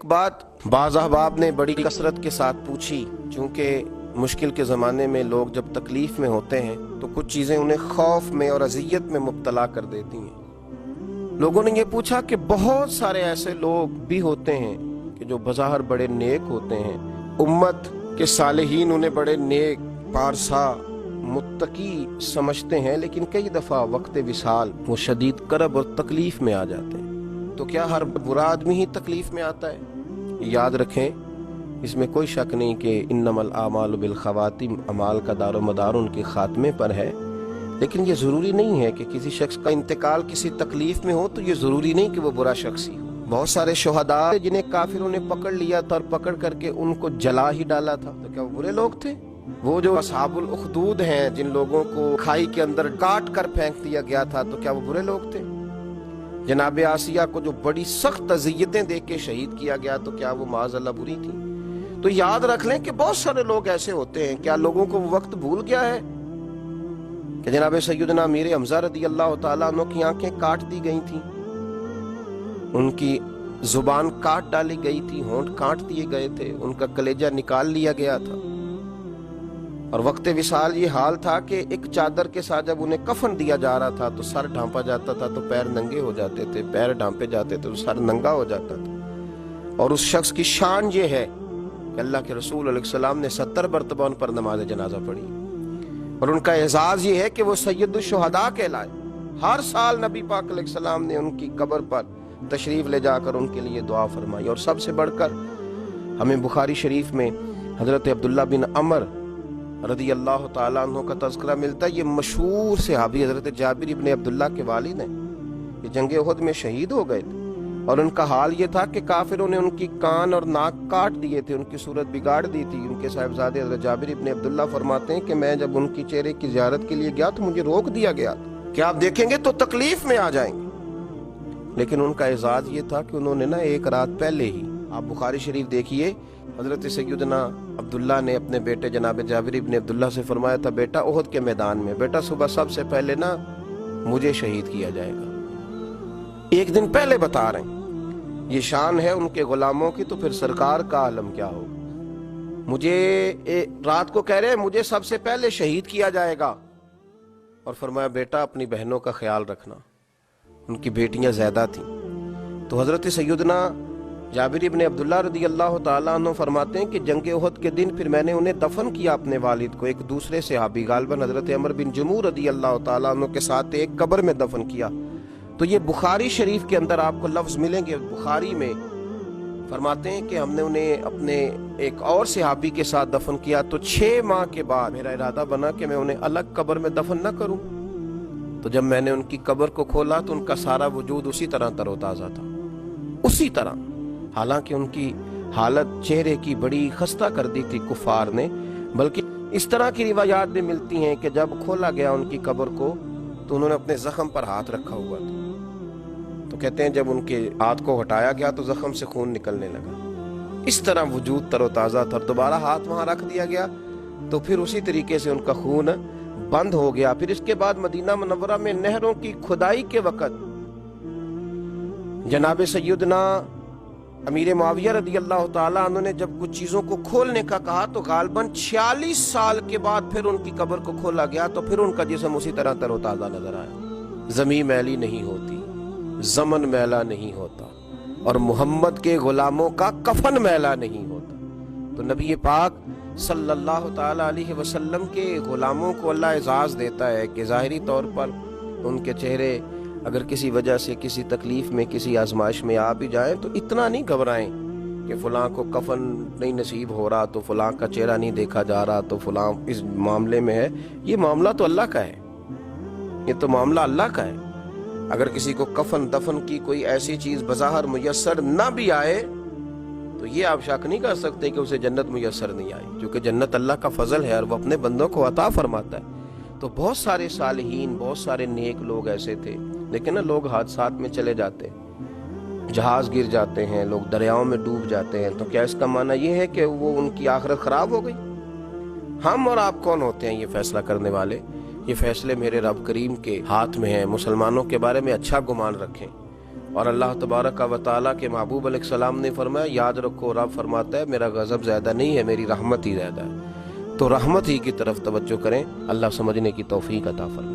बात बाज़ अहबाब ने बड़ी कसरत के साथ पूछी, चूँकि मुश्किल के ज़माने में लोग जब तकलीफ़ में होते हैं तो कुछ चीज़ें उन्हें खौफ में और अज़ियत में मुब्तला कर देती हैं। लोगों ने ये पूछा कि बहुत सारे ऐसे लोग भी होते हैं कि जो बज़ाहिर बड़े नेक होते हैं, उम्मत के सालिहीन उन्हें बड़े नेक, पारसा, मुत्तकी समझते हैं, लेकिन कई दफ़ा वक्त विसाल वो शदीद करब और तकलीफ़ में आ जाते हैं। तो क्या हर बुरा आदमी ही तकलीफ़ में आता है? याद रखें, इसमें कोई शक नहीं कि इन्नमल आमालु बिल खवातिम, अमाल का दारो मदार उनके खात्मे पर है। लेकिन ये ज़रूरी नहीं है कि किसी शख्स का इंतकाल किसी तकलीफ़ में हो तो ये ज़रूरी नहीं कि वो बुरा शख्स ही हो। बहुत सारे शुहदा जिन्हें काफिरों ने पकड़ लिया था और पकड़ करके उनको जला ही डाला था, तो क्या वो बुरे लोग थे? वो जो असहाबुल उखदूद हैं, जिन लोगों को खाई के अंदर काट कर फेंक दिया गया था, तो क्या वो बुरे लोग थे? जनाब आसिया को जो बड़ी सख्त अज़ियतें दे के शहीद किया गया, तो क्या वो माज़अल्लाह बुरी थी? तो याद रख लें कि बहुत सारे लोग ऐसे होते हैं। क्या लोगों को वो वक्त भूल गया है कि जनाब सैयदना अमीर हमज़ा रज़ी अल्लाह तआला अन्हु की आंखें काट दी गई थी, उनकी जुबान काट डाली गई थी, होंठ काट दिए गए थे, उनका कलेजा निकाल लिया गया था, और वक्त विसाल ये हाल था कि एक चादर के साथ जब उन्हें कफन दिया जा रहा था तो सर ढांपा जाता था तो पैर नंगे हो जाते थे, पैर ढांपे जाते थे तो सर नंगा हो जाता था। और उस शख्स की शान ये है कि अल्लाह के रसूल अलैहिस्सलाम ने 70 मरतबा उन पर नमाज जनाजा पढ़ी, और उनका एजाज ये है कि वो सैयदुश शुहदा कहलाए। हर साल नबी पाक अलैहिस्सलाम ने उनकी कब्र पर तशरीफ ले जाकर उनके लिए दुआ फरमाई। और सबसे बढ़कर हमें बुखारी शरीफ में हजरत अब्दुल्ला बिन अमर रदी अल्लाह ताला अन्हु का तज़किरा मिलता है। ये मशहूर सहाबी हजरत जाबिर इब्न अब्दुल्ला के वालिद हैं, ये जंग उहद में शहीद हो गए थे, और उनका हाल ये था कि काफिरों ने उनकी कान और नाक काट दिए थे, उनकी सूरत बिगाड़ दी थी। उनके साहिबजादे हजरत जाबिर इब्न अब्दुल्ला फरमाते हैं कि मैं जब उनकी चेहरे की ज़ियारत के लिए गया तो मुझे रोक दिया गया कि आप देखेंगे तो तकलीफ में आ जाएंगे। लेकिन उनका एजाज ये था कि उन्होंने ना एक रात पहले ही, आप बुखारी शरीफ देखिए, हजरत सैयदना अब्दुल्ला ने अपने बेटे जनाब जाबिर इब्न अब्दुल्ला से फरमाया था, बेटा उहद के मैदान में, बेटा सुबह सबसे पहले ना मुझे शहीद किया जाएगा। एक दिन पहले बता रहे हैं, ये शान है उनके गुलामों की, तो फिर सरकार का आलम क्या होगा? मुझे रात को कह रहे हैं मुझे सबसे पहले शहीद किया जाएगा, और फरमाया बेटा अपनी बहनों का ख्याल रखना। उनकी बेटियां ज्यादा थीं। तो हजरत सैयदना जाबिर इब्न अब्दुल्ला रदी अल्लाह ताला अन्हु फरमाते हैं कि जंग उहद के दिन फिर मैंने उन्हें दफन किया, अपने वालिद को, एक दूसरे सहाबी गालिबन हजरत अमर बिन जमूह रदी अल्लाह ताला अन्हु के साथ एक कब्र में दफन किया। तो ये बुखारी शरीफ के अंदर आपको लफ्ज मिलेंगे। बुखारी में फरमाते हैं कि हमने उन्हें अपने एक और सहाबी के साथ दफन किया, तो 6 माह के बाद मेरा इरादा बना कि मैं उन्हें अलग कब्र में दफन न करूं। तो जब मैंने उनकी कब्र को खोला तो उनका सारा वजूद उसी तरह तरोताजा था, उसी तरह। हालांकि उनकी हालत चेहरे की बड़ी खस्ता कर दी थी कुफार ने, बल्कि इस तरह की रिवायात भी मिलती हैं कि जब खोला गया उनकी कब्र को तो उन्होंने अपने जख्म पर हाथ रखा हुआ था। तो कहते हैं जब उनके हाथ को हटाया गया तो जख्म से खून निकलने लगा। इस तरह वजूद तरोताजा था। दोबारा हाथ वहां रख दिया गया तो फिर उसी तरीके से उनका खून बंद हो गया। फिर इसके बाद मदीना मुनव्वरा में नहरों की खुदाई के वक्त जनाब सैयदना अमीर मुआविया रदी अल्लाह ताला अन्हु ने जब कुछ चीजों को खोलने का कहा तो गालबन 46 साल के बाद फिर उनकी कब्र को खोला गया, तो फिर उनका जिस्म उसी तरह तरोताजा नजर आया। जमीन मैली नहीं होती, जमन मैला नहीं होता, और मोहम्मद के गुलामों का कफन मैला नहीं होता। तो नबी पाक सल्लल्लाहु ताला अलैहि वसल्लम के गुलामों को अल्लाह एजाज देता है कि ज़ाहिरी तौर पर उनके चेहरे अगर किसी वजह से किसी तकलीफ में, किसी आजमाइश में आ भी जाए तो इतना नहीं घबराएं कि फलां को कफन नहीं नसीब हो रहा, तो फलां का चेहरा नहीं देखा जा रहा, तो फलां इस मामले में है। ये मामला तो अल्लाह का है, ये तो मामला अल्लाह का है। अगर किसी को कफन दफन की कोई ऐसी चीज बज़ाहिर मुयस्सर ना भी आए तो ये आप शक नहीं कर सकते कि उसे जन्नत मुयस्सर नहीं आई, क्योंकि जन्नत अल्लाह का फजल है और वो अपने बंदों को अता फरमाता है। तो बहुत सारे सालिहीन, बहुत सारे नेक लोग ऐसे थे, लेकिन ना लोग हादसात में चले जाते हैं, जहाज गिर जाते हैं, लोग दरियाओं में डूब जाते हैं। तो क्या इसका माना ये है कि वो उनकी आखिरत खराब हो गई? हम और आप कौन होते हैं ये फैसला करने वाले? ये फैसले मेरे रब करीम के हाथ में हैं। मुसलमानों के बारे में अच्छा गुमान रखें, اور اللہ تبارک و تعالیٰ کے محبوب علیہ السلام نے فرمایا یاد رکھو رب فرماتا ہے میرا غضب زیادہ نہیں ہے، میری رحمت ہی زیادہ ہے۔ تو رحمت ہی کی طرف توجہ کریں، اللہ سمجھنے کی توفیق عطا فرمائے۔